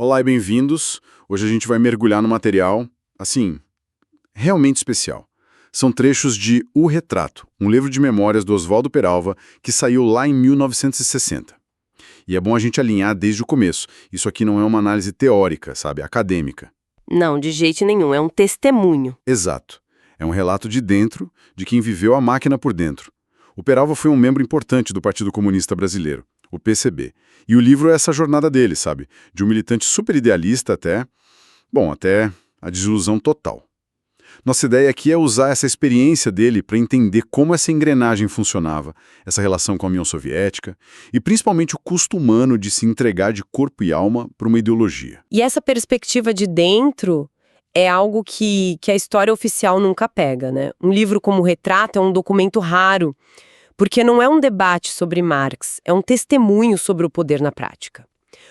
Olá e bem-vindos. Hoje a gente vai mergulhar no material, assim, realmente especial. São trechos de O Retrato, um livro de memórias do Oswaldo Peralva que saiu lá em 1960. E é bom a gente alinhar desde o começo. Isso aqui não é uma análise teórica, sabe, acadêmica. Não, de jeito nenhum, é um testemunho. Exato. É um relato de dentro, de quem viveu a máquina por dentro. O Peralva foi um membro importante do Partido Comunista Brasileiro, o PCB. E o livro é essa jornada dele, sabe? De um militante super idealista até a desilusão total. Nossa ideia aqui é usar essa experiência dele para entender como essa engrenagem funcionava, essa relação com a União Soviética e principalmente o custo humano de se entregar de corpo e alma para uma ideologia. E essa perspectiva de dentro é algo que a história oficial nunca pega, né? Um livro como O Retrato é um documento raro, porque não é um debate sobre Marx, é um testemunho sobre o poder na prática.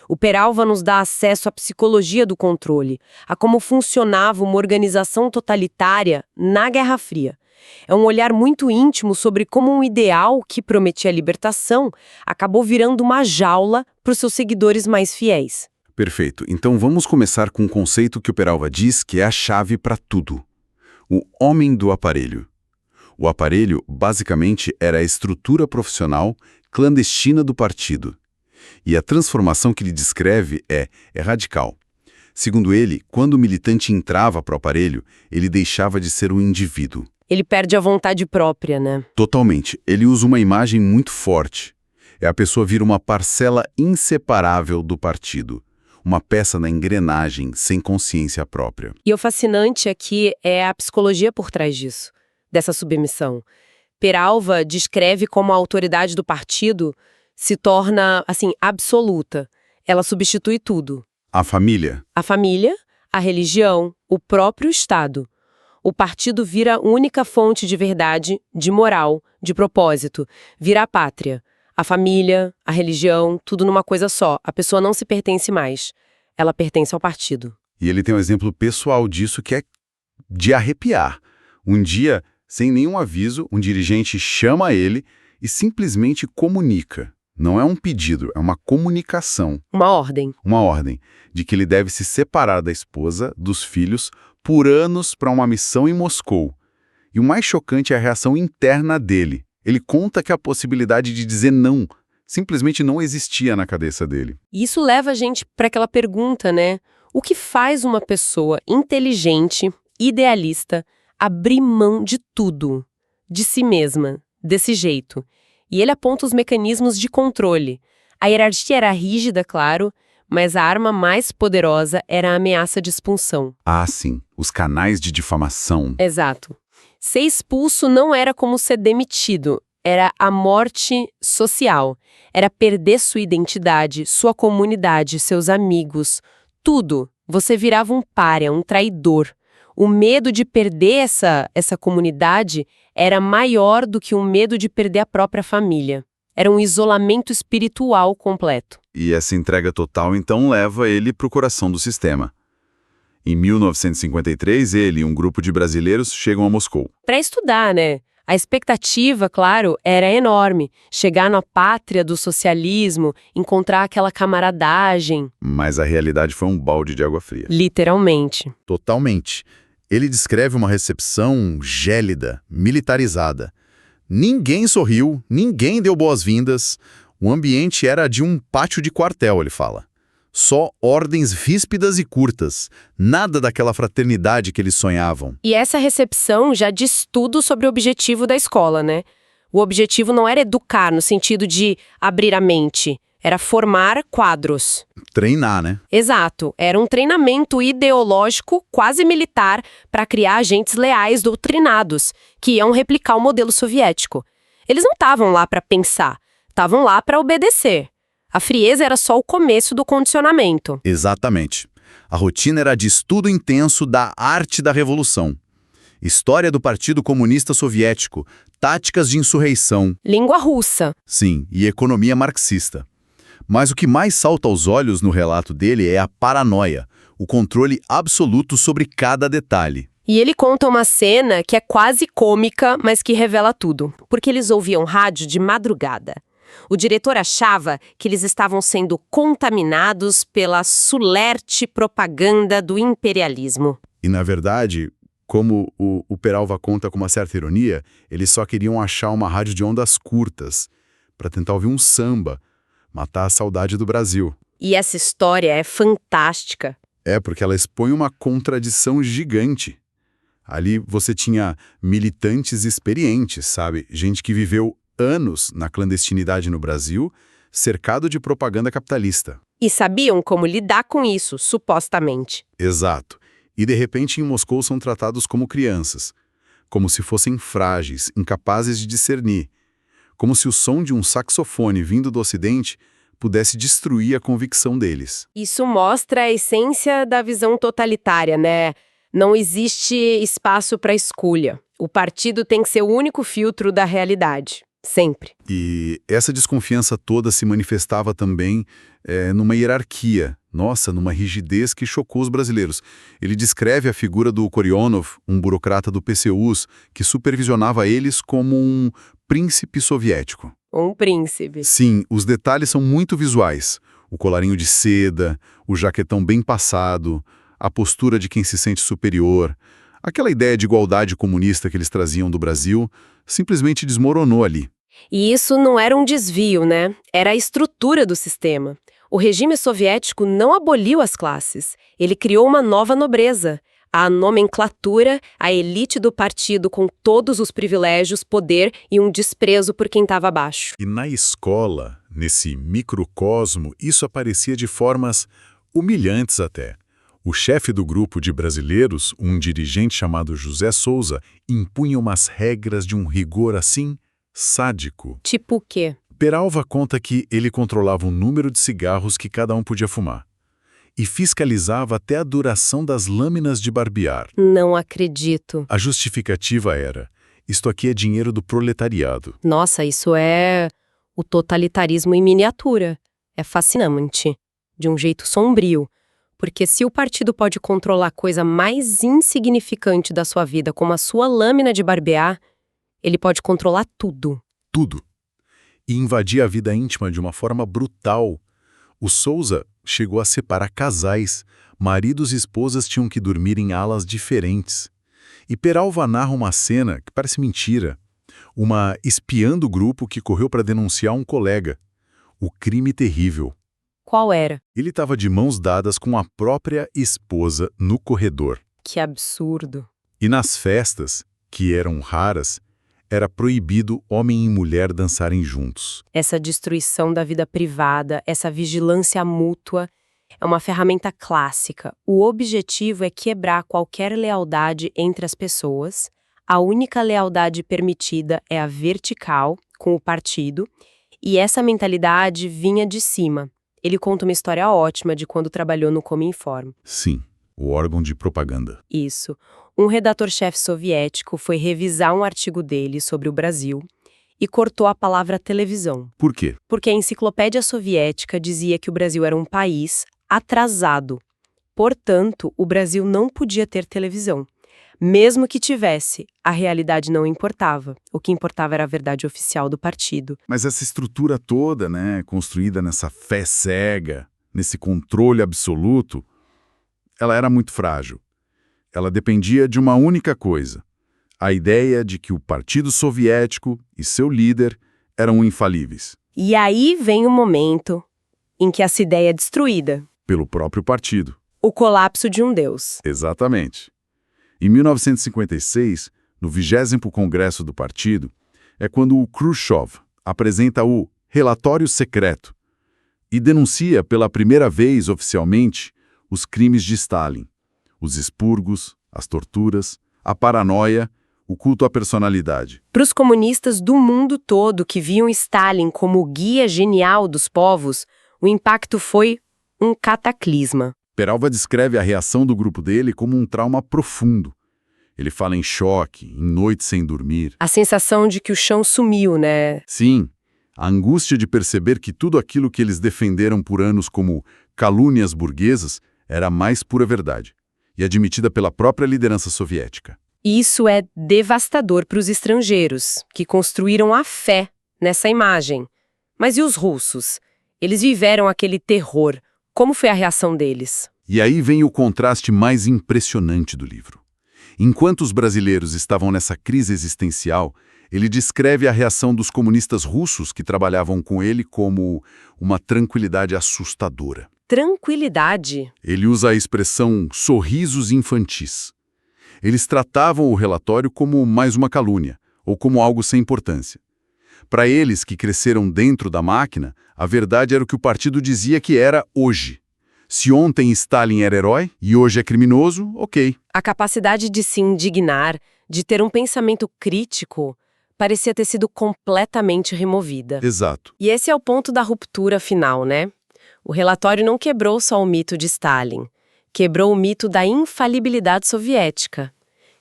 O Peralva nos dá acesso à psicologia do controle, a como funcionava uma organização totalitária na Guerra Fria. É um olhar muito íntimo sobre como um ideal que prometia libertação acabou virando uma jaula para os seus seguidores mais fiéis. Perfeito. Então vamos começar com um conceito que o Peralva diz que é a chave para tudo. O homem do aparelho. O aparelho, basicamente, era a estrutura profissional clandestina do partido. E a transformação que ele descreve é radical. Segundo ele, quando o militante entrava para o aparelho, ele deixava de ser um indivíduo. Ele perde a vontade própria, né? Totalmente. Ele usa uma imagem muito forte. A pessoa vira uma parcela inseparável do partido. Uma peça na engrenagem, sem consciência própria. E o fascinante aqui é a psicologia por trás disso, dessa submissão. Peralva descreve como a autoridade do partido se torna, assim, absoluta. Ela substitui tudo. A família? A família, a religião, o próprio Estado. O partido vira a única fonte de verdade, de moral, de propósito. Vira a pátria. A família, a religião, tudo numa coisa só. A pessoa não se pertence mais. Ela pertence ao partido. E ele tem um exemplo pessoal disso que é de arrepiar. Um dia, sem nenhum aviso, um dirigente chama ele e simplesmente comunica. Não é um pedido, é uma comunicação. Uma ordem. Uma ordem de que ele deve se separar da esposa, dos filhos, por anos para uma missão em Moscou. E o mais chocante é a reação interna dele. Ele conta que a possibilidade de dizer não simplesmente não existia na cabeça dele. Isso leva a gente para aquela pergunta, né? O que faz uma pessoa inteligente, idealista, abrir mão de tudo, de si mesma, desse jeito? E ele aponta os mecanismos de controle. A hierarquia era rígida, claro, mas a arma mais poderosa era a ameaça de expulsão. Ah, sim. Os canais de difamação. Exato. Ser expulso não era como ser demitido, era a morte social. Era perder sua identidade, sua comunidade, seus amigos, tudo. Você virava um pária, um traidor. O medo de perder essa comunidade era maior do que o medo de perder a própria família. Era um isolamento espiritual completo. E essa entrega total, então, leva ele para o coração do sistema. Em 1953, ele e um grupo de brasileiros chegam a Moscou. Para estudar, né? A expectativa, claro, era enorme. Chegar na pátria do socialismo, encontrar aquela camaradagem. Mas a realidade foi um balde de água fria. Literalmente. Totalmente. Ele descreve uma recepção gélida, militarizada. Ninguém sorriu, ninguém deu boas-vindas. O ambiente era de um pátio de quartel, ele fala. Só ordens ríspidas e curtas. Nada daquela fraternidade que eles sonhavam. E essa recepção já diz tudo sobre o objetivo da escola, né? O objetivo não era educar no sentido de abrir a mente. Era formar quadros. Treinar, né? Exato. Era um treinamento ideológico quase militar para criar agentes leais doutrinados, que iam replicar o modelo soviético. Eles não estavam lá para pensar, estavam lá para obedecer. A frieza era só o começo do condicionamento. Exatamente. A rotina era de estudo intenso da arte da revolução. História do Partido Comunista Soviético, táticas de insurreição. Língua russa. Sim, e economia marxista. Mas o que mais salta aos olhos no relato dele é a paranoia, o controle absoluto sobre cada detalhe. E ele conta uma cena que é quase cômica, mas que revela tudo. Porque eles ouviam rádio de madrugada. O diretor achava que eles estavam sendo contaminados pela sulerte propaganda do imperialismo. E, na verdade, como o Peralva conta com uma certa ironia, eles só queriam achar uma rádio de ondas curtas para tentar ouvir um samba, matar a saudade do Brasil. E essa história é fantástica. É, porque ela expõe uma contradição gigante. Ali você tinha militantes experientes, sabe? Gente que viveu anos na clandestinidade no Brasil, cercado de propaganda capitalista. E sabiam como lidar com isso, supostamente. Exato. E de repente em Moscou são tratados como crianças, como se fossem frágeis, incapazes de discernir, como se o som de um saxofone vindo do Ocidente pudesse destruir a convicção deles. Isso mostra a essência da visão totalitária, né? Não existe espaço para escolha. O partido tem que ser o único filtro da realidade. Sempre. E essa desconfiança toda se manifestava também numa hierarquia, numa rigidez que chocou os brasileiros. Ele descreve a figura do Korionov, um burocrata do PCUs, que supervisionava eles como um príncipe soviético. Um príncipe. Sim, os detalhes são muito visuais. O colarinho de seda, o jaquetão bem passado, a postura de quem se sente superior. Aquela ideia de igualdade comunista que eles traziam do Brasil simplesmente desmoronou ali. E isso não era um desvio, né? Era a estrutura do sistema. O regime soviético não aboliu as classes. Ele criou uma nova nobreza. A nomenclatura, a elite do partido com todos os privilégios, poder e um desprezo por quem estava abaixo. E na escola, nesse microcosmo, isso aparecia de formas humilhantes até. O chefe do grupo de brasileiros, um dirigente chamado José Souza, impunha umas regras de um rigor assim sádico. Tipo o quê? Peralva conta que ele controlava o número de cigarros que cada um podia fumar e fiscalizava até a duração das lâminas de barbear. Não acredito. A justificativa era: isto aqui é dinheiro do proletariado. Nossa, isso é o totalitarismo em miniatura. É fascinante, de um jeito sombrio. Porque se o partido pode controlar a coisa mais insignificante da sua vida, como a sua lâmina de barbear, ele pode controlar tudo. Tudo. E invadir a vida íntima de uma forma brutal. O Souza chegou a separar casais. Maridos e esposas tinham que dormir em alas diferentes. E Peralva narra uma cena que parece mentira. Uma espiã do grupo que correu para denunciar um colega. O crime terrível. Qual era? Ele estava de mãos dadas com a própria esposa no corredor. Que absurdo. E nas festas, que eram raras, era proibido homem e mulher dançarem juntos. Essa destruição da vida privada, essa vigilância mútua, é uma ferramenta clássica. O objetivo é quebrar qualquer lealdade entre as pessoas. A única lealdade permitida é a vertical, com o partido, e essa mentalidade vinha de cima. Ele conta uma história ótima de quando trabalhou no Cominform. Sim, o órgão de propaganda. Isso. Um redator-chefe soviético foi revisar um artigo dele sobre o Brasil e cortou a palavra televisão. Por quê? Porque a enciclopédia soviética dizia que o Brasil era um país atrasado. Portanto, o Brasil não podia ter televisão. Mesmo que tivesse, a realidade não importava. O que importava era a verdade oficial do partido. Mas essa estrutura toda, construída nessa fé cega, nesse controle absoluto, ela era muito frágil. Ela dependia de uma única coisa: a ideia de que o Partido Soviético e seu líder eram infalíveis. E aí vem o momento em que essa ideia é destruída. Pelo próprio partido. O colapso de um deus. Exatamente. Em 1956, no 20º Congresso do Partido, é quando o Khrushchev apresenta o Relatório Secreto e denuncia pela primeira vez oficialmente os crimes de Stalin, os expurgos, as torturas, a paranoia, o culto à personalidade. Para os comunistas do mundo todo que viam Stalin como o guia genial dos povos, o impacto foi um cataclisma. Peralva descreve a reação do grupo dele como um trauma profundo. Ele fala em choque, em noites sem dormir. A sensação de que o chão sumiu, né? Sim, a angústia de perceber que tudo aquilo que eles defenderam por anos como calúnias burguesas era a mais pura verdade, e admitida pela própria liderança soviética. Isso é devastador para os estrangeiros, que construíram a fé nessa imagem. Mas e os russos? Eles viveram aquele terror. Como foi a reação deles? E aí vem o contraste mais impressionante do livro. Enquanto os brasileiros estavam nessa crise existencial, ele descreve a reação dos comunistas russos que trabalhavam com ele como uma tranquilidade assustadora. Tranquilidade. Ele usa a expressão sorrisos infantis. Eles tratavam o relatório como mais uma calúnia, ou como algo sem importância. Para eles que cresceram dentro da máquina, a verdade era o que o partido dizia que era hoje. Se ontem Stalin era herói e hoje é criminoso, ok. A capacidade de se indignar, de ter um pensamento crítico, parecia ter sido completamente removida. Exato. E esse é o ponto da ruptura final, né? O relatório não quebrou só o mito de Stalin, quebrou o mito da infalibilidade soviética,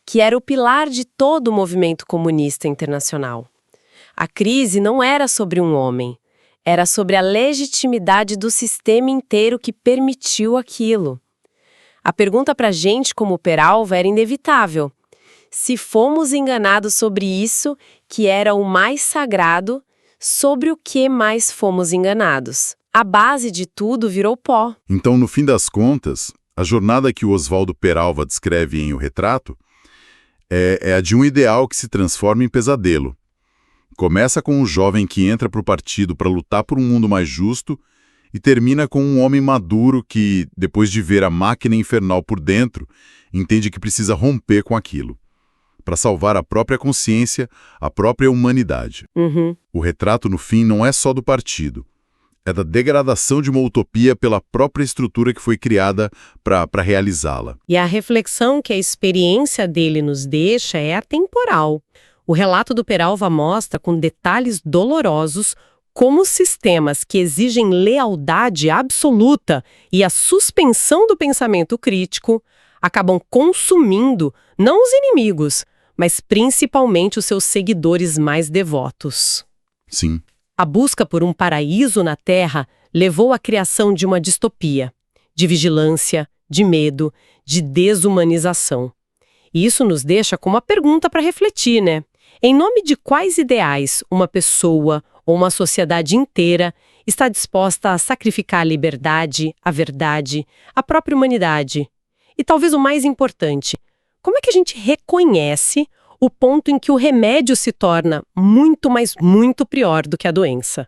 que era o pilar de todo o movimento comunista internacional. A crise não era sobre um homem, era sobre a legitimidade do sistema inteiro que permitiu aquilo. A pergunta para gente como Peralva era inevitável. Se fomos enganados sobre isso, que era o mais sagrado, sobre o que mais fomos enganados? A base de tudo virou pó. Então, no fim das contas, a jornada que o Oswaldo Peralva descreve em O Retrato é a de um ideal que se transforma em pesadelo. Começa com um jovem que entra para o partido para lutar por um mundo mais justo e termina com um homem maduro que, depois de ver a máquina infernal por dentro, entende que precisa romper com aquilo, para salvar a própria consciência, a própria humanidade. O retrato, no fim, não é só do partido. É da degradação de uma utopia pela própria estrutura que foi criada para realizá-la. E a reflexão que a experiência dele nos deixa é atemporal. O relato do Peralva mostra, com detalhes dolorosos, como sistemas que exigem lealdade absoluta e a suspensão do pensamento crítico acabam consumindo não os inimigos, mas principalmente os seus seguidores mais devotos. Sim. A busca por um paraíso na Terra levou à criação de uma distopia, de vigilância, de medo, de desumanização. E isso nos deixa com uma pergunta para refletir, né? Em nome de quais ideais uma pessoa ou uma sociedade inteira está disposta a sacrificar a liberdade, a verdade, a própria humanidade? E talvez o mais importante, como é que a gente reconhece o ponto em que o remédio se torna muito, mas muito pior do que a doença?